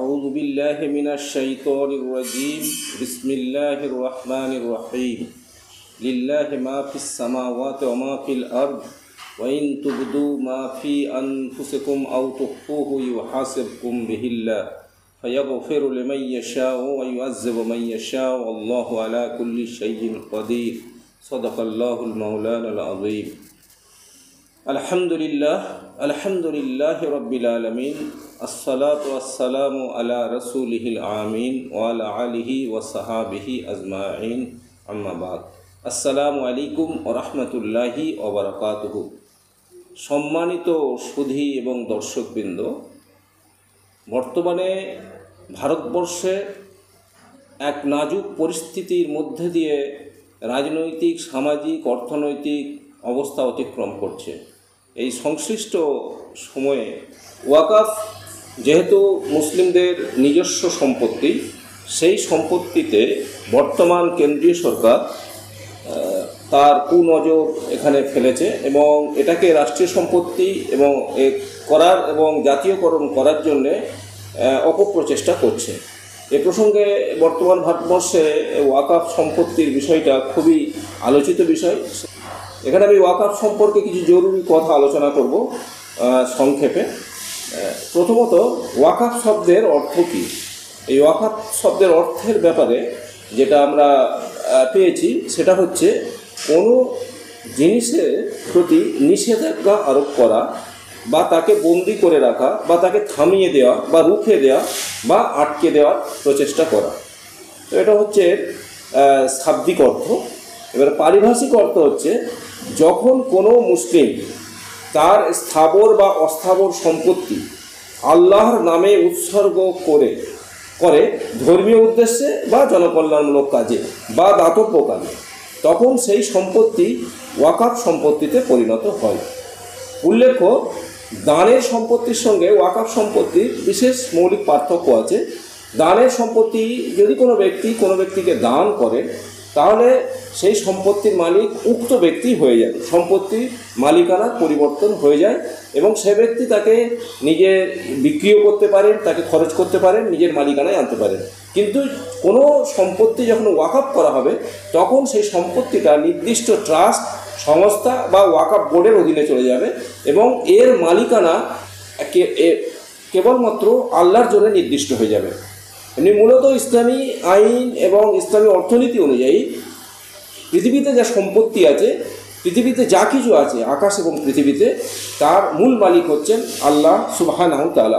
أعوذ بالله من الشيطان الرجيم بسم الله الرحمن الرحيم لله ما في السماوات وما في الأرض وإن تبدوا ما في أنفسكم أو تخفوه يحاسبكم به الله فيغفر لمن يشاء ويعذب من يشاء والله على كل شيء قدير صدق الله المولانا العظيم الحمد لله رب العالمين الصلاة والسلام على رسوله الآمين وعلى آله وصحابه أجمعين أما بعد السلام عليكم ورحمة الله وبركاته সম্মানিত সুধী এবং দর্শকবৃন্দ, বর্তমানে ভারতবর্ষে এক নাজুক পরিস্থিতির মধ্যে দিয়ে রাজনৈতিক, সামাজিক, অর্থনৈতিক অবস্থা অতিক্রম করছে। এই সংশ্লিষ্ট সময়ে ওয়াকফ যেহেতু মুসলিমদের নিজস্ব সম্পত্তি, সেই সম্পত্তিতে বর্তমান কেন্দ্রীয় সরকার তার কুনজর এখানে ফেলেছে এবং এটাকে রাষ্ট্রীয় সম্পত্তি এবং করার এবং জাতীয়করণ করার জন্যে অপপ্রচেষ্টা করছে। এ প্রসঙ্গে বর্তমান ভারতবর্ষে ওয়াকফ সম্পত্তির বিষয়টা খুবই আলোচিত বিষয়। এখানে আমি ওয়াকফ সম্পর্কে কিছু জরুরি কথা আলোচনা করব সংক্ষেপে। প্রথমত, ওয়াকফ শব্দের অর্থ কী? এই ওয়াকফ শব্দের অর্থের ব্যাপারে যেটা আমরা পেয়েছি সেটা হচ্ছে কোনো জিনিসের প্রতি নিষেধাজ্ঞা আরোপ করা বা তাকে বন্দি করে রাখা বা তাকে থামিয়ে দেওয়া বা রুখে দেওয়া বা আটকে দেওয়ার প্রচেষ্টা করা। তো এটা হচ্ছে শাব্দিক অর্থ। এবার পারিভাষিক অর্থ হচ্ছে যখন কোনো মুসলিম তার স্থাবর বা অস্থাবর সম্পত্তি আল্লাহর নামে উৎসর্গ করে ধর্মীয় উদ্দেশ্যে বা জনকল্যাণমূলক কাজে বা দাতব্য কাজে, তখন সেই সম্পত্তি ওয়াকফ সম্পত্তিতে পরিণত হয়। উল্লেখ্য, দানের সম্পত্তির সঙ্গে ওয়াকফ সম্পত্তির বিশেষ মৌলিক পার্থক্য আছে। দানের সম্পত্তি যদি কোনো ব্যক্তিকে দান করে, তাহলে সেই সম্পত্তির মালিক উক্ত ব্যক্তি হয়ে যায়, সম্পত্তির মালিকানার পরিবর্তন হয়ে যায় এবং সে ব্যক্তি তাকে নিজে বিক্রিও করতে পারেন, তাকে খরচ করতে পারেন, নিজের মালিকানায় আনতে পারেন। কিন্তু কোনো সম্পত্তি যখন ওয়াকফ করা হবে, তখন সেই সম্পত্তিটা নির্দিষ্ট ট্রাস্ট, সংস্থা বা ওয়াকফ বোর্ডের অধীনে চলে যাবে এবং এর মালিকানা কেবলমাত্র আল্লাহর জন্য নির্দিষ্ট হয়ে যাবে। এমনি মূলত ইসলামী আইন এবং ইসলামী অর্থনীতি অনুযায়ী পৃথিবীতে যা সম্পত্তি আছে, পৃথিবীতে যা কিছু আছে আকাশ এবং পৃথিবীতে, তার মূল মালিক হচ্ছেন আল্লাহ সুবহানাহু ওয়া তাআলা।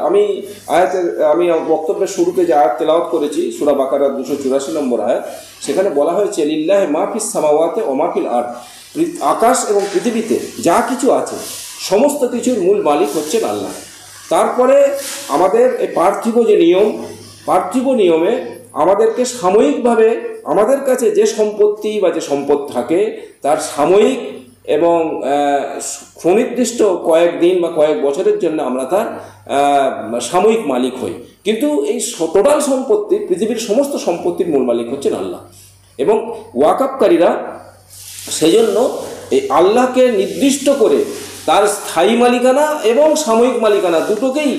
আমি বক্তব্যের শুরুতে যে আয়াত তেলাওয়াত করেছি, সূরা বাকারার 284 নম্বর আয়াত, সেখানে বলা হয়েছে লিল্লাহি মা ফিস সামাওয়াতি ওয়া মা ফিল আরদ। আকাশ এবং পৃথিবীতে যা কিছু আছে সমস্ত কিছুর মূল মালিক হচ্ছেন আল্লাহ। তারপরে আমাদের এই পার্থিব নিয়মে আমাদেরকে সাময়িকভাবে আমাদের কাছে যে সম্পত্তি বা যে সম্পদ থাকে তার সাময়িক এবং সুনির্দিষ্ট কয়েকদিন বা কয়েক বছরের জন্য আমরা তার সাময়িক মালিক হই। কিন্তু এই টোটাল সম্পত্তি, পৃথিবীর সমস্ত সম্পত্তির মূল মালিক হচ্ছেন আল্লাহ। এবং ওয়াকফকারীরা সেজন্য এই আল্লাহকে নির্দিষ্ট করে তার স্থায়ী মালিকানা এবং সাময়িক মালিকানা দুটোকেই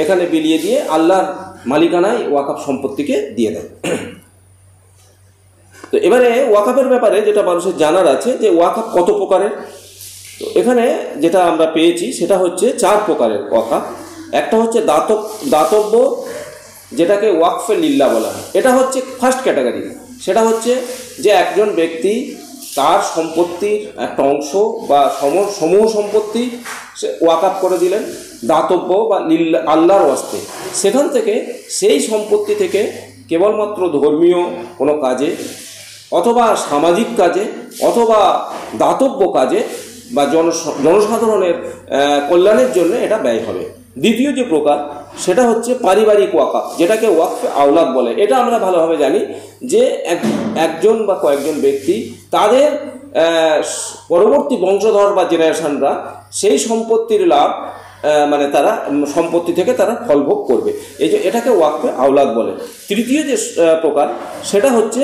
এখানে বিলিয়ে দিয়ে আল্লাহর মালিকানায় ওয়াকফ সম্পত্তিকে দিয়ে দেয়। তো এবারে ওয়াকফের ব্যাপারে যেটা মানুষের জানার আছে যে ওয়াকফ কত প্রকারের। তো এখানে যেটা আমরা পেয়েছি সেটা হচ্ছে 4 প্রকারের ওয়াকফ। একটা হচ্ছে দাতব্য, যেটাকে ওয়াকফে লিল্লাহ বলা হয়। এটা হচ্ছে ফার্স্ট ক্যাটাগরি। সেটা হচ্ছে যে একজন ব্যক্তি তার সম্পত্তির একটা অংশ বা সমূহ সম্পত্তি সে ওয়াকফ করে দিলেন দাতব্য বা আল্লাহর ওয়াস্তে। সেখান থেকে সেই সম্পত্তি থেকে কেবলমাত্র ধর্মীয় কোনো কাজে অথবা সামাজিক কাজে অথবা দাতব্য কাজে বা জনসাধারণের কল্যাণের জন্য এটা ব্যয় হবে। দ্বিতীয় যে প্রকার সেটা হচ্ছে পারিবারিক ওয়াকফ, যেটাকে ওয়াকফে আওলাদ বলে। এটা আমরা ভালোভাবে জানি যে একজন বা কয়েকজন ব্যক্তি তাদের পরবর্তী বংশধর বা জেনারেশনরা সেই সম্পত্তির লাভ মানে তারা সম্পত্তি থেকে তারা ফলভোগ করবে, এই যে এটাকে ওয়াকফে আওলাদ বলে। তৃতীয় যে প্রকার সেটা হচ্ছে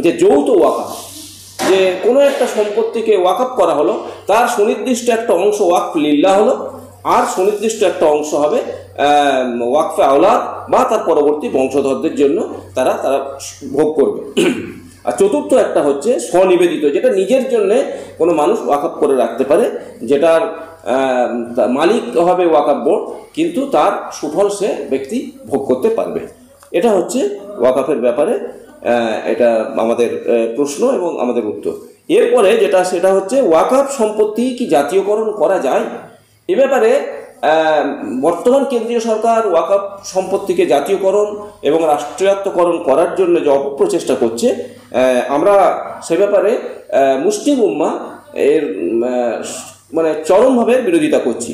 যে যৌথ ওয়াকফ, যে কোনো একটা সম্পত্তিকে ওয়াকফ করা হলো, তার সুনির্দিষ্ট একটা অংশ ওয়াকফ লিল্লাহ হলো আর সুনির্দিষ্ট একটা অংশ হবে ওয়াকফে আওলাদ বা তার পরবর্তী বংশধরদের জন্য তারা ভোগ করবে। আর চতুর্থ একটা হচ্ছে স্বনিবেদিত, যেটা নিজের জন্যে কোনো মানুষ ওয়াকফ করে রাখতে পারে, যেটার মালিক হবে ওয়াকফ বোর্ড, কিন্তু তার সুফল সে ব্যক্তি ভোগ করতে পারবে। এটা হচ্ছে ওয়াকফের ব্যাপারে এটা আমাদের প্রশ্ন এবং আমাদের উত্তর। এরপরে যেটা সেটা হচ্ছে ওয়াকফ সম্পত্তি কি জাতীয়করণ করা যায়? এ ব্যাপারে বর্তমান কেন্দ্রীয় সরকার ওয়াকফ সম্পত্তিকে জাতীয়করণ এবং রাষ্ট্রায়ত্তকরণ করার জন্য যে অপপ্রচেষ্টা করছে, আমরা সে ব্যাপারে মুসলিম উম্মাহ এর মানে চরমভাবে বিরোধিতা করছি।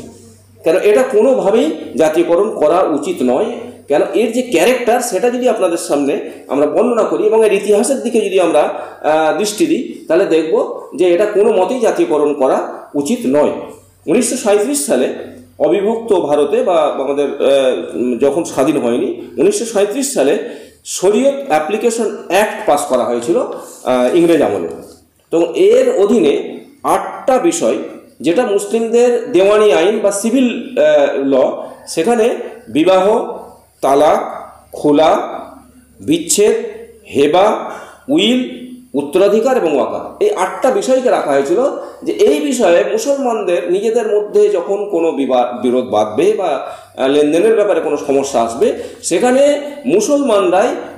কেন এটা কোনোভাবেই জাতীয়করণ করা উচিত নয়। কেন এর যে ক্যারেক্টার সেটা যদি আপনাদের সামনে আমরা বর্ণনা করি এবং এর ইতিহাসের দিকে যদি আমরা দৃষ্টি দিই, তাহলে দেখব যে এটা কোনো মতেই জাতীয়করণ করা উচিত নয়। 1937 সালে অবিভক্ত ভারতে বা আমাদের যখন স্বাধীন হয়নি, 1937 সালে শরীয়ত অ্যাপ্লিকেশন অ্যাক্ট পাস করা হয়েছিল ইংরেজ আমলে। তো এর অধীনে 8টা বিষয়, যেটা মুসলিমদের দেওয়ানি আইন বা সিভিল ল, সেখানে বিবাহ, তালাক, খোলা, বিচ্ছেদ, হেবা, উইল, উত্তরাধিকার এবং ওয়াকফ, এই 8টা বিষয়কে রাখা হয়েছিল যে এই বিষয়ে মুসলমানদের নিজেদের মধ্যে যখন কোনো বিরোধ বাঁধবে বা লেনদেনের ব্যাপারে কোনো সমস্যা আসবে, সেখানে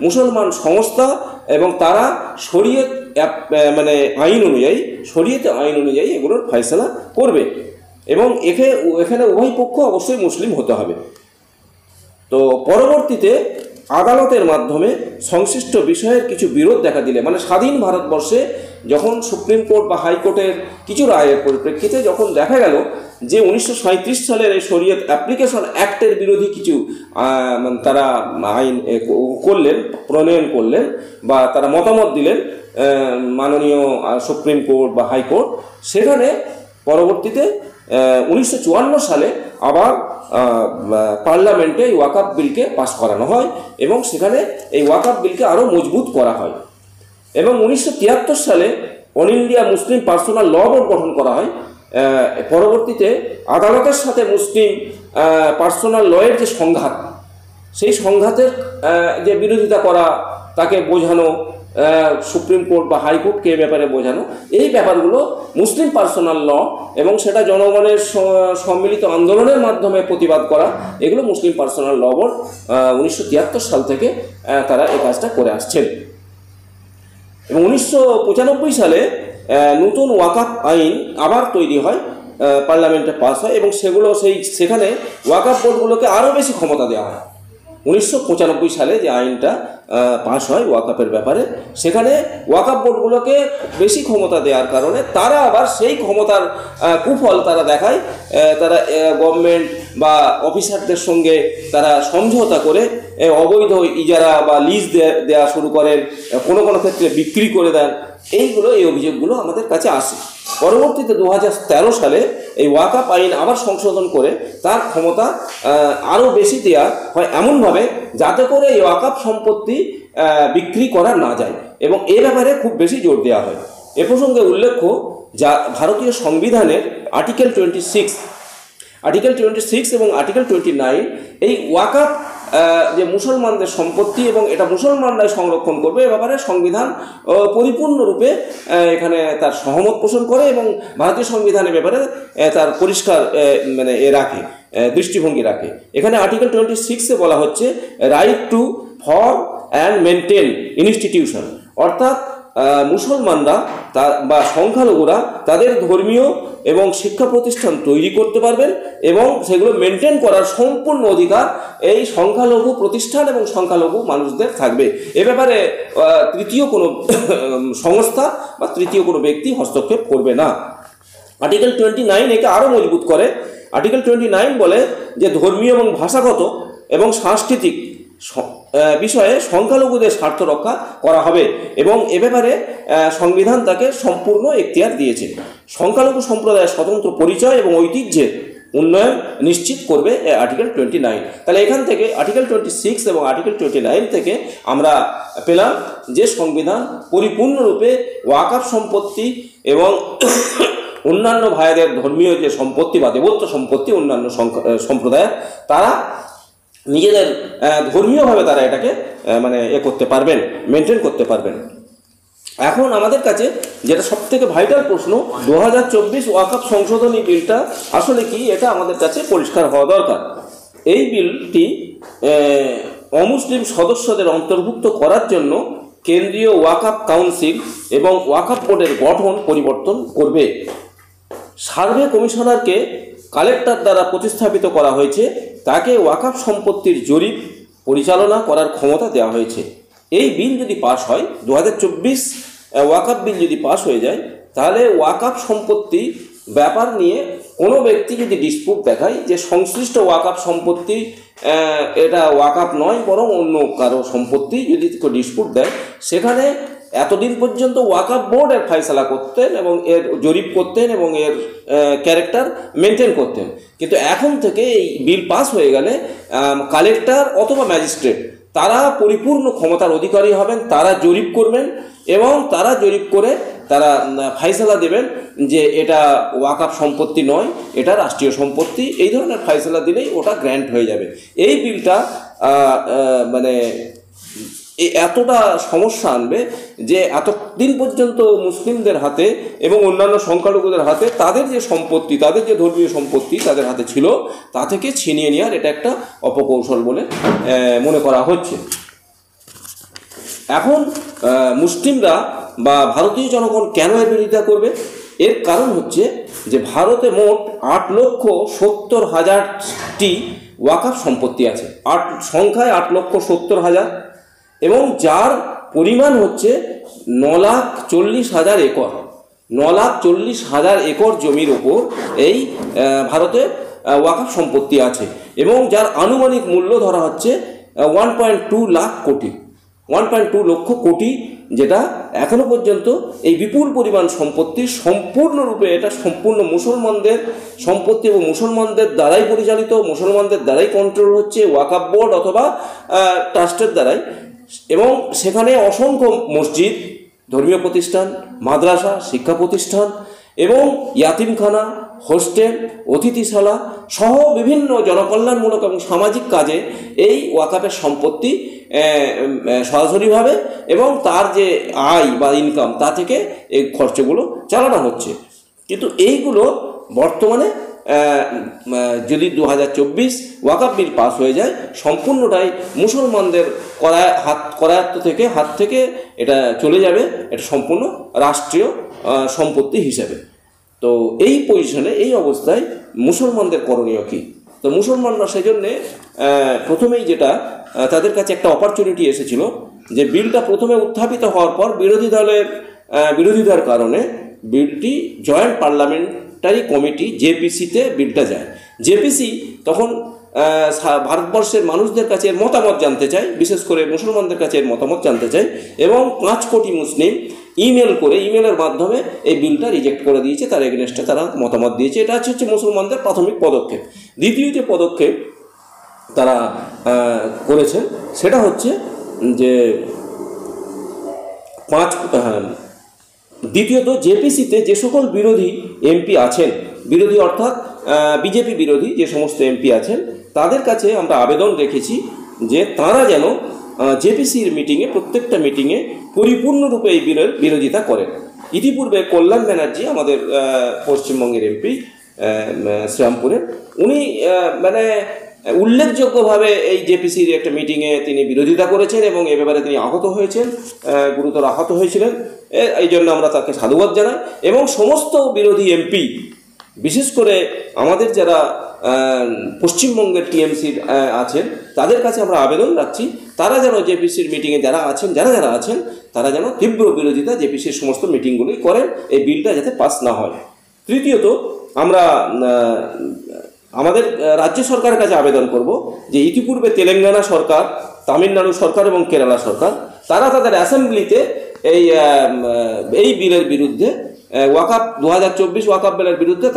মুসলমান সংস্থা এবং তারা শরীয়ত মানে আইন অনুযায়ী এগুলোর ফয়সালা করবে এবং এখানে উভয় পক্ষ অবশ্যই মুসলিম হতে হবে। তো পরবর্তীতে আদালতের মাধ্যমে সংশ্লিষ্ট বিষয়ের কিছু বিরোধ দেখা দিলে, মানে স্বাধীন ভারতবর্ষে যখন সুপ্রিম কোর্ট বা হাইকোর্টের কিছু রায়ের পরিপ্রেক্ষিতে যখন দেখা গেল যে 1937 সালের এই শরীয়ত অ্যাপ্লিকেশন অ্যাক্টের বিরোধী কিছু তারা আইন প্রণয়ন করলেন বা তারা মতামত দিলেন মাননীয় সুপ্রিম কোর্ট বা হাইকোর্ট, সেখানে পরবর্তীতে 1954 সালে আবার পার্লামেন্টে এই ওয়াকফ বিলকে পাস করানো হয় এবং সেখানে এই ওয়াকফ বিলকে আরও মজবুত করা হয় এবং 1973 সালে অল ইন্ডিয়া মুসলিম পার্সোনাল ল বোর্ড গঠন করা হয়। পরবর্তীতে আদালতের সাথে মুসলিম পার্সোনাল লয়ের যে সংঘাত, সেই সংঘাতের যে বিরোধিতা করা, তাকে বোঝানো, সুপ্রিম কোর্ট বা হাইকোর্টকে এ ব্যাপারে বোঝানো, এই ব্যাপারগুলো মুসলিম পার্সোনাল ল এবং সেটা জনগণের সম্মিলিত আন্দোলনের মাধ্যমে প্রতিবাদ করা, এগুলো মুসলিম পার্সোনাল ল বোর্ড 1973 সাল থেকে তারা এই কাজটা করে আসছেন। এবং 1995 সালে নতুন ওয়াকফ আইন আবার তৈরি হয়, পার্লামেন্টে পাস হয় এবং সেখানে ওয়াকফ বোর্ডগুলোকে আরও বেশি ক্ষমতা দেওয়া হয়। 1995 সালে যে আইনটা পাস হয় ওয়াকফের ব্যাপারে, সেখানে ওয়াকফ বোর্ডগুলোকে বেশি ক্ষমতা দেওয়ার কারণে তারা আবার সেই ক্ষমতার কুফল তারা দেখায়। তারা গভর্নমেন্ট বা অফিসারদের সঙ্গে তারা সমঝোতা করে অবৈধ ইজারা বা লিজ দেওয়া শুরু করেন, কোনো ক্ষেত্রে বিক্রি করে দেন। এই অভিযোগগুলো আমাদের কাছে আসে। পরবর্তীতে 2013 সালে এই ওয়াকফ আইন আবার সংশোধন করে তার ক্ষমতা আরও বেশি দেওয়া হয় এমনভাবে যাতে করে এই ওয়াকফ সম্পত্তি বিক্রি করা না যায় এবং এ ব্যাপারে খুব বেশি জোর দেওয়া হয়। এ প্রসঙ্গে উল্লেখ্য, যা ভারতীয় সংবিধানের আর্টিকেল 26 এবং আর্টিকেল 29 এই ওয়াকফ যে মুসলমানদের সম্পত্তি এবং এটা মুসলমানরাই সংরক্ষণ করবে, এ ব্যাপারে সংবিধান পরিপূর্ণরূপে এখানে তার সহমত পোষণ করে এবং ভারতীয় সংবিধানের ব্যাপারে তার পরিষ্কার দৃষ্টিভঙ্গি রাখে। এখানে আর্টিকেল 26-এ বলা হচ্ছে right to form and maintain institution, অর্থাৎ মুসলমানরা বা সংখ্যালঘুরা তাদের ধর্মীয় এবং শিক্ষা প্রতিষ্ঠান তৈরি করতে পারবেন এবং সেগুলো মেনটেন করার সম্পূর্ণ অধিকার এই সংখ্যালঘু প্রতিষ্ঠান এবং সংখ্যালঘু মানুষদের থাকবে। এ ব্যাপারে তৃতীয় কোনো সংস্থা বা তৃতীয় কোনো ব্যক্তি হস্তক্ষেপ করবে না। আর্টিকেল 29 একে আরও মজবুত করে। আর্টিকেল 29 বলে যে ধর্মীয় এবং ভাষাগত এবং সাংস্কৃতিক বিষয়ে সংখ্যালঘুদের স্বার্থ রক্ষা করা হবে এবং এ ব্যাপারে সংবিধান তাকে সম্পূর্ণ এখতিয়ার দিয়েছে। সংখ্যালঘু সম্প্রদায়ের স্বতন্ত্র পরিচয় এবং ঐতিহ্যের উন্নয়ন নিশ্চিত করবে আর্টিকেল 29। তাহলে এখান থেকে আর্টিকেল 26 এবং আর্টিকেল 29 থেকে আমরা পেলাম যে সংবিধান পরিপূর্ণরূপে ওয়াকফ সম্পত্তি এবং অন্যান্য ভাইদের ধর্মীয় যে সম্পত্তি বা দেবত্ব সম্পত্তি অন্যান্য সম্প্রদায়ের, তারা নিজেদের ধর্মীয়ভাবে তারা এটাকে মানে করতে পারবেন, মেনটেন করতে পারবেন। এখন আমাদের কাছে যেটা সবথেকে ভাইটাল প্রশ্ন, 2024 ওয়াকফ সংশোধনী বিলটা আসলে কি, এটা আমাদের কাছে পরিষ্কার হওয়া দরকার। এই বিলটি অমুসলিম সদস্যদের অন্তর্ভুক্ত করার জন্য কেন্দ্রীয় ওয়াকফ কাউন্সিল এবং ওয়াকফ বোর্ডের গঠন পরিবর্তন করবে। সার্ভে কমিশনারকে কালেক্টর দ্বারা প্রতিস্থাপিত করা হয়েছে, তাকে ওয়াকফ সম্পত্তির জরিপ পরিচালনা করার ক্ষমতা দেওয়া হয়েছে। এই বিল যদি পাস হয়, 2024 ওয়াকফ বিল যদি পাস হয়ে যায়, তাহলে ওয়াকফ সম্পত্তি ব্যাপার নিয়ে কোনো ব্যক্তি যদি ডিসপুট দেখায় যে সংশ্লিষ্ট ওয়াকফ সম্পত্তি এটা ওয়াকফ নয় বরং অন্য কারো সম্পত্তি, যদি ডিসপুট দেয়, সেখানে এতদিন পর্যন্ত ওয়াকফ বোর্ড এর ফয়সালা করতেন এবং এর জরিপ করতেন এবং এর ক্যারেক্টার মেনটেন করতেন। কিন্তু এখন থেকে এই বিল পাস হয়ে গেলে কালেক্টর অথবা ম্যাজিস্ট্রেট তারা পরিপূর্ণ ক্ষমতার অধিকারী হবেন, তারা জরিপ করবেন এবং তারা জরিপ করে তারা ফয়সালা দেবেন যে এটা ওয়াকফ সম্পত্তি নয়, এটা রাষ্ট্রীয় সম্পত্তি। এই ধরনের ফয়সালা দিলেই ওটা গ্র্যান্ট হয়ে যাবে। এই বিলটা মানে এতটা সমস্যা আনবে যে এতদিন পর্যন্ত মুসলিমদের হাতে এবং অন্যান্য সংখ্যালঘুদের হাতে তাদের যে সম্পত্তি, তাদের যে ধর্মীয় সম্পত্তি তাদের হাতে ছিল, তা থেকে ছিনিয়ে নেওয়ার এটা একটা অপকৌশল বলে মনে করা হচ্ছে। এখন মুসলিমরা বা ভারতীয় জনগণ কেন এর বিরোধিতা করবে? এর কারণ হচ্ছে যে ভারতে মোট 8,70,000টি ওয়াকফ সম্পত্তি আছে, সংখ্যায় 8,70,000, এবং যার পরিমাণ হচ্ছে 9,40,000 একর। 9,40,000 একর জমির ওপর এই ভারতে ওয়াকফ সম্পত্তি আছে এবং যার আনুমানিক মূল্য ধরা হচ্ছে 1.2 লাখ কোটি, 1.2 লক্ষ কোটি, যেটা এখনো পর্যন্ত এই বিপুল পরিমাণ সম্পত্তি সম্পূর্ণরূপে এটা সম্পূর্ণ মুসলমানদের সম্পত্তি এবং মুসলমানদের দ্বারাই পরিচালিত, মুসলমানদের দ্বারাই কন্ট্রোল হচ্ছে, ওয়াকফ বোর্ড অথবা ট্রাস্টের দ্বারাই। এবং সেখানে অসংখ্য মসজিদ, ধর্মীয় প্রতিষ্ঠান, মাদ্রাসা, শিক্ষা প্রতিষ্ঠান এবং ইয়াতিমখানা, হোস্টেল, অতিথিশালা সহ বিভিন্ন জনকল্যাণমূলক এবং সামাজিক কাজে এই ওয়াকফের সম্পত্তি সরাসরিভাবে এবং তার যে আয় বা ইনকাম তা থেকে এই খরচগুলো চালানো হচ্ছে। কিন্তু এইগুলো বর্তমানে যদি 2024 ওয়াকফ বিল পাস হয়ে যায়, সম্পূর্ণটাই মুসলমানদের হাত থেকে এটা চলে যাবে, এটা সম্পূর্ণ রাষ্ট্রীয় সম্পত্তি হিসেবে। তো এই পজিশনে, এই অবস্থায় মুসলমানদের করণীয় কী? তো মুসলমানরা সেজন্যে প্রথমেই যেটা তাদের কাছে একটা অপরচুনিটি এসেছিল যে বিলটা প্রথমে উত্থাপিত হওয়ার পর বিরোধী দলের বিরোধিতার কারণে বিলটি জয়েন্ট পার্লামেন্টারি কমিটি জেপিসিতে বিলটা যায়। জেপিসি তখন ভারতবর্ষের মানুষদের কাছে এর মতামত জানতে চায়, বিশেষ করে মুসলমানদের কাছে এর মতামত জানতে চায় এবং 5 কোটি মুসলিম ইমেলের মাধ্যমে এই বিলটা রিজেক্ট করে দিয়েছে, তার এগেনস্টে তারা মতামত দিয়েছে। এটা হচ্ছে মুসলমানদের প্রাথমিক পদক্ষেপ। দ্বিতীয় যে পদক্ষেপ তারা করেছেন সেটা হচ্ছে যে দ্বিতীয়ত জেপিসিতে যে সকল বিরোধী এমপি আছেন, বিরোধী অর্থাৎ বিজেপি বিরোধী যে সমস্ত এমপি আছেন, তাদের কাছে আমরা আবেদন রেখেছি যে তারা যেন জেপিসির মিটিংয়ে, প্রত্যেকটা মিটিংয়ে পরিপূর্ণরূপে এই বিলের বিরোধিতা করেন। ইতিপূর্বে কল্যাণ ব্যানার্জি, আমাদের পশ্চিমবঙ্গের এমপি শ্রীরামপুরের, উনি মানে উল্লেখযোগ্যভাবে এই জেপিসির একটা মিটিংয়ে তিনি বিরোধিতা করেছেন এবং এ ব্যাপারে তিনি আহত হয়েছেন, গুরুতর আহত হয়েছিলেন। এই জন্য আমরা তাকে সাধুবাদ জানাই এবং সমস্ত বিরোধী এমপি, বিশেষ করে আমাদের যারা পশ্চিমবঙ্গের টিএমসির আছেন, তাদের কাছে আমরা আবেদন রাখছি তারা যেন জেপিসির মিটিংয়ে যারা আছেন তারা যেন তীব্র বিরোধিতা জেপিসির সমস্ত মিটিংগুলোই করেন, এই বিলটা যাতে পাস না হয়। তৃতীয়ত আমরা আমাদের রাজ্য সরকারের কাছে আবেদন করব যে ইতিপূর্বে তেলেঙ্গানা সরকার, তামিলনাড়ু সরকার এবং কেরালা সরকার তারা তাদের অ্যাসেম্বলিতে এই বিলের বিরুদ্ধে ওয়াকফ 2024 ওয়াকফ বিলের বিরুদ্ধে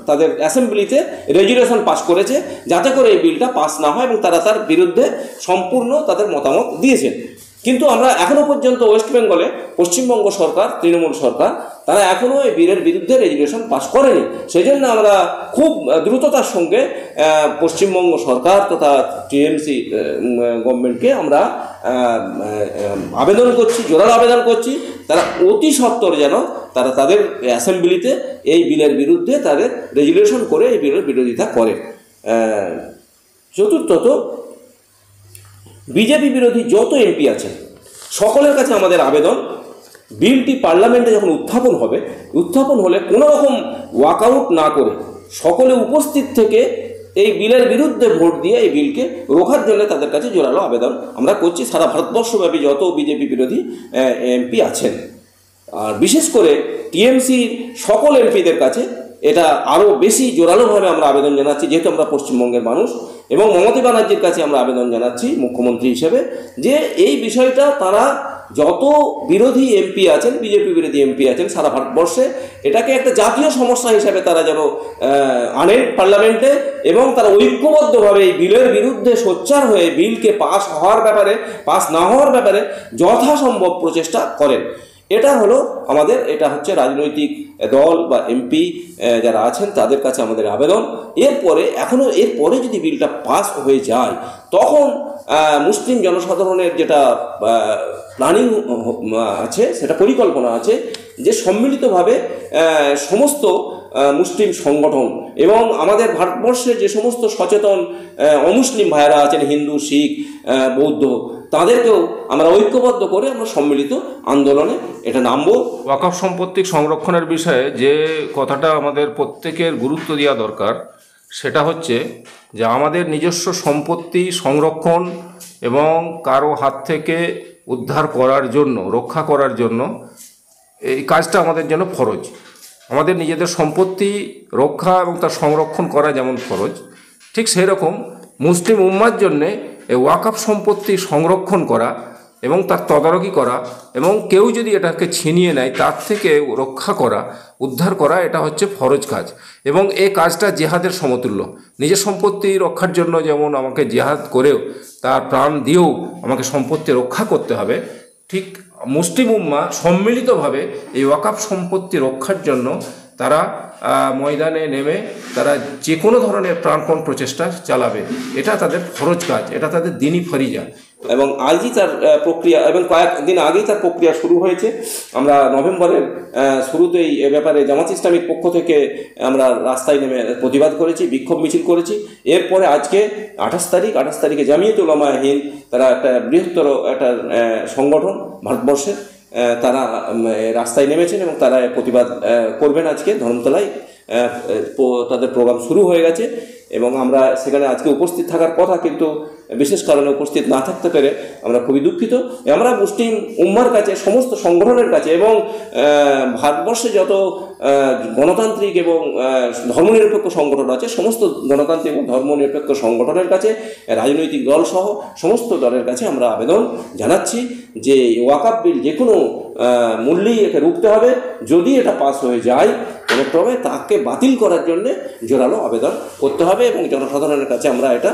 তাদের অ্যাসেম্বলিতে রেজুলেশন পাস করেছে যাতে করে এই বিলটা পাস না হয় এবং তারা তার বিরুদ্ধে সম্পূর্ণ তাদের মতামত দিয়েছেন। কিন্তু আমরা এখনো পর্যন্ত ওয়েস্ট বেঙ্গলে পশ্চিমবঙ্গ সরকার, তৃণমূল সরকার, তারা এখনও এই বিলের বিরুদ্ধে রেজুলেশন পাস করেনি। সেই জন্য আমরা খুব দ্রুততার সঙ্গে পশ্চিমবঙ্গ সরকার তথা টিএমসি গভর্নমেন্টকে আমরা আবেদন করছি, জোরালো আবেদন করছি, তারা অতি সত্বর যেন তারা তাদের অ্যাসেম্বলিতে এই বিলের বিরুদ্ধে তাদের রেজুলেশন করে এই বিলের বিরোধিতা করে। চতুর্থত, বিজেপি বিরোধী যত এমপি আছেন সকলের কাছে আমাদের আবেদন, বিলটি পার্লামেন্টে যখন উত্থাপন হলে কোনো রকম ওয়াকআউট না করে সকলে উপস্থিত থেকে এই বিলের বিরুদ্ধে ভোট দিয়ে এই বিলকে রোখার জন্য তাদের কাছে জোরালো আবেদন আমরা করছি সারা ভারতবর্ষব্যাপী যত বিজেপি বিরোধী এমপি আছেন। আর বিশেষ করে টিএমসির সকল এমপিদের কাছে এটা আরও বেশি জোরালোভাবে আমরা আবেদন জানাচ্ছি, যেহেতু আমরা পশ্চিমবঙ্গের মানুষ, এবং মমতা ব্যানার্জির কাছে আমরা আবেদন জানাচ্ছি মুখ্যমন্ত্রী হিসেবে, যে এই বিষয়টা তারা যত বিরোধী এমপি আছেন, বিজেপি বিরোধী এমপি আছেন সারা ভারতবর্ষে, এটাকে একটা জাতীয় সমস্যা হিসাবে তারা যেন আনেন পার্লামেন্টে, এবং তারা ঐক্যবদ্ধভাবে এই বিলের বিরুদ্ধে সোচ্চার হয়ে বিলকে পাস না হওয়ার ব্যাপারে যথাসম্ভব প্রচেষ্টা করেন। এটা হচ্ছে রাজনৈতিক দল বা এমপি যারা আছেন তাদের কাছে আমাদের আবেদন। এরপরে যদি বিলটা পাস হয়ে যায়, তখন মুসলিম জনসাধারণের যেটা প্ল্যানিং আছে, সেটা পরিকল্পনা আছে যে সম্মিলিতভাবে সমস্ত মুসলিম সংগঠন এবং আমাদের ভারতবর্ষে যে সমস্ত সচেতন অমুসলিম ভাইয়েরা আছেন, হিন্দু, শিখ, বৌদ্ধ, তাদেরকেও আমরা ঐক্যবদ্ধ করে আমরা সম্মিলিত আন্দোলনে এটা নামব। ওয়াকফ সম্পত্তি সংরক্ষণের বিষয়ে যে কথাটা আমাদের প্রত্যেকের গুরুত্ব দেওয়া দরকার, সেটা হচ্ছে যে আমাদের নিজস্ব সম্পত্তি সংরক্ষণ এবং কারো হাত থেকে উদ্ধার করার জন্য, রক্ষা করার জন্য এই কাজটা আমাদের জন্য ফরজ। আমাদের নিজেদের সম্পত্তি রক্ষা এবং তার সংরক্ষণ করা যেমন ফরজ, ঠিক সেই রকম মুসলিম উম্মার জন্যে এই ওয়াকফ সম্পত্তি সংরক্ষণ করা এবং তার তদারকি করা এবং কেউ যদি এটাকে ছিনিয়ে নেয় তার থেকে রক্ষা করা, উদ্ধার করা, এটা হচ্ছে ফরজ কাজ। এবং এই কাজটা জেহাদের সমতুল্য। নিজের সম্পত্তি রক্ষার জন্য যেমন আমাকে জেহাদ করেও তার প্রাণ দিয়েও আমাকে সম্পত্তি রক্ষা করতে হবে, ঠিক মুসলিম উম্মা সম্মিলিতভাবে এই ওয়াকফ সম্পত্তি রক্ষার জন্য তারা ময়দানে নেমে তারা যে কোনো ধরনের প্রাণপণ প্রচেষ্টা চালাবে। এটা তাদের ফরজ কাজ, এটা তাদের দিনই ফরিজা। এবং আজই তার প্রক্রিয়া, এবং কয়েকদিন আগেই তার প্রক্রিয়া শুরু হয়েছে। আমরা নভেম্বরের শুরুতেই এ ব্যাপারে জামাত ইসলামীর পক্ষ থেকে আমরা রাস্তায় নেমে প্রতিবাদ করেছি, বিক্ষোভ মিছিল করেছি। এরপরে আজকে 28 তারিখে জামিয়াতুল উলামা হিন্দ, তারা একটা বৃহত্তর একটা সংগঠন ভারতবর্ষের, তারা রাস্তায় নেমেছেন এবং তারা প্রতিবাদ করবেন আজকে ধর্মতলায়। তাদের প্রোগ্রাম শুরু হয়ে গেছে এবং আমরা সেখানে আজকে উপস্থিত থাকার কথা, কিন্তু বিশেষ কারণে উপস্থিত না থাকতে পেরে আমরা খুবই দুঃখিত। আমরা মুসলিম উম্মার কাছে, সমস্ত সংগঠনের কাছে এবং ভারতবর্ষে যত গণতান্ত্রিক এবং ধর্মনিরপেক্ষ সংগঠন আছে, সমস্ত গণতান্ত্রিক এবং ধর্মনিরপেক্ষ সংগঠনের কাছে, রাজনৈতিক দল সহ সমস্ত দলের কাছে আমরা আবেদন জানাচ্ছি যে ওয়াকফ বিল যে কোনো মূল্যেই একে রুখতে হবে। যদি এটা পাস হয়ে যায় কোনোক্রমে, তাকে বাতিল করার জন্যে জোরালো আবেদন করতে হবে এবং জনসাধারণের কাছে আমরা এটা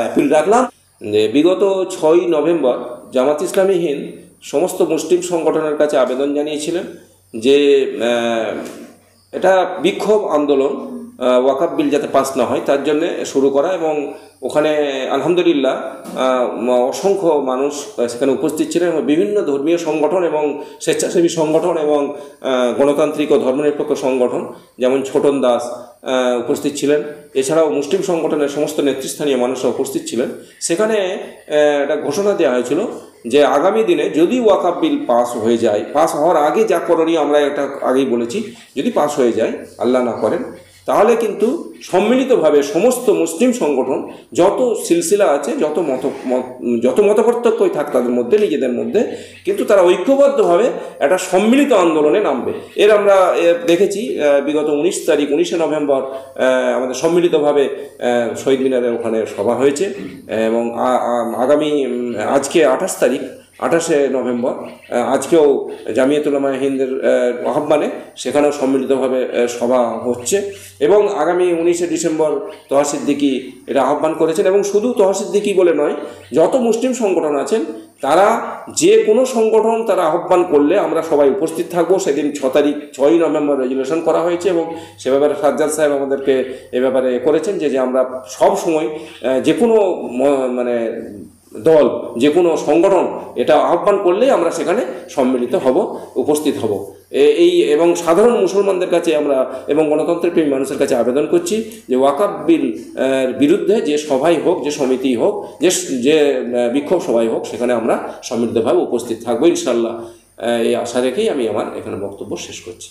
অ্যাপিল রাখলাম। যে বিগত 6 নভেম্বর জামাত ইসলামী হিন্দ সমস্ত মুসলিম সংগঠনের কাছে আবেদন জানিয়েছিলেন যে এটা বিক্ষোভ আন্দোলন ওয়াকফ বিল যাতে পাস না হয় তার জন্যে শুরু করা, এবং ওখানে আলহামদুলিল্লাহ অসংখ্য মানুষ সেখানে উপস্থিত ছিলেন। বিভিন্ন ধর্মীয় সংগঠন এবং স্বেচ্ছাসেবী সংগঠন এবং গণতান্ত্রিক ও ধর্মনিরপেক্ষ সংগঠন যেমন ছোটন দাস উপস্থিত ছিলেন। এছাড়াও মুসলিম সংগঠনের সমস্ত নেতৃস্থানীয় মানুষরা উপস্থিত ছিলেন। সেখানে একটা ঘোষণা দেওয়া হয়েছিল যে আগামী দিনে যদি ওয়াকফ বিল পাস হয়ে যায়, পাস হওয়ার আগে যা করণীয় আমরা এটা আগেই বলেছি, যদি পাস হয়ে যায়, আল্লাহ না করেন, তাহলে কিন্তু সম্মিলিতভাবে সমস্ত মুসলিম সংগঠন যত সিলসিলা আছে, যত মতপার্থক্যই থাক তাদের মধ্যে, নিজেদের মধ্যে, কিন্তু তারা ঐক্যবদ্ধভাবে একটা সম্মিলিত আন্দোলনে নামবে। আমরা দেখেছি বিগত 19 নভেম্বর আমাদের সম্মিলিতভাবে শহীদ মিনারের ওখানে সভা হয়েছে এবং আজকে 28 তারিখ 28শে নভেম্বর আজকেও জামিয়াতুল উলামা হিন্দের আহ্বানে সেখানেও সম্মিলিতভাবে সভা হচ্ছে এবং আগামী 19শে ডিসেম্বর তোহা সিদ্দিকী এটা আহ্বান করেছেন। এবং শুধু তোহা সিদ্দিকী বলে নয়, যত মুসলিম সংগঠন আছেন তারা যে কোনো সংগঠন তারা আহ্বান করলে আমরা সবাই উপস্থিত থাকব। সেদিন 6 নভেম্বর রেজুলেশন করা হয়েছে এবং সে ব্যাপারে সাজ্জাদ সাহেব আমাদেরকে এ ব্যাপারে করেছেন যে আমরা সব সময় যে কোনো মানে দল, যে কোনো সংগঠন এটা আহ্বান করলেই আমরা সেখানে সম্মিলিত হব, উপস্থিত হব। এই এবং সাধারণ মুসলমানদের কাছে আমরা এবং গণতন্ত্রের প্রেমী মানুষের কাছে আবেদন করছি যে ওয়াকফ বিল বিরুদ্ধে যে সভাই হোক, যে সমিতি হোক, যে বিক্ষোভ সভাই হোক, সেখানে আমরা সম্মিলিতভাবে উপস্থিত থাকবো ইনশাল্লাহ। এই আশা রেখেই আমি আমার এখানে বক্তব্য শেষ করছি।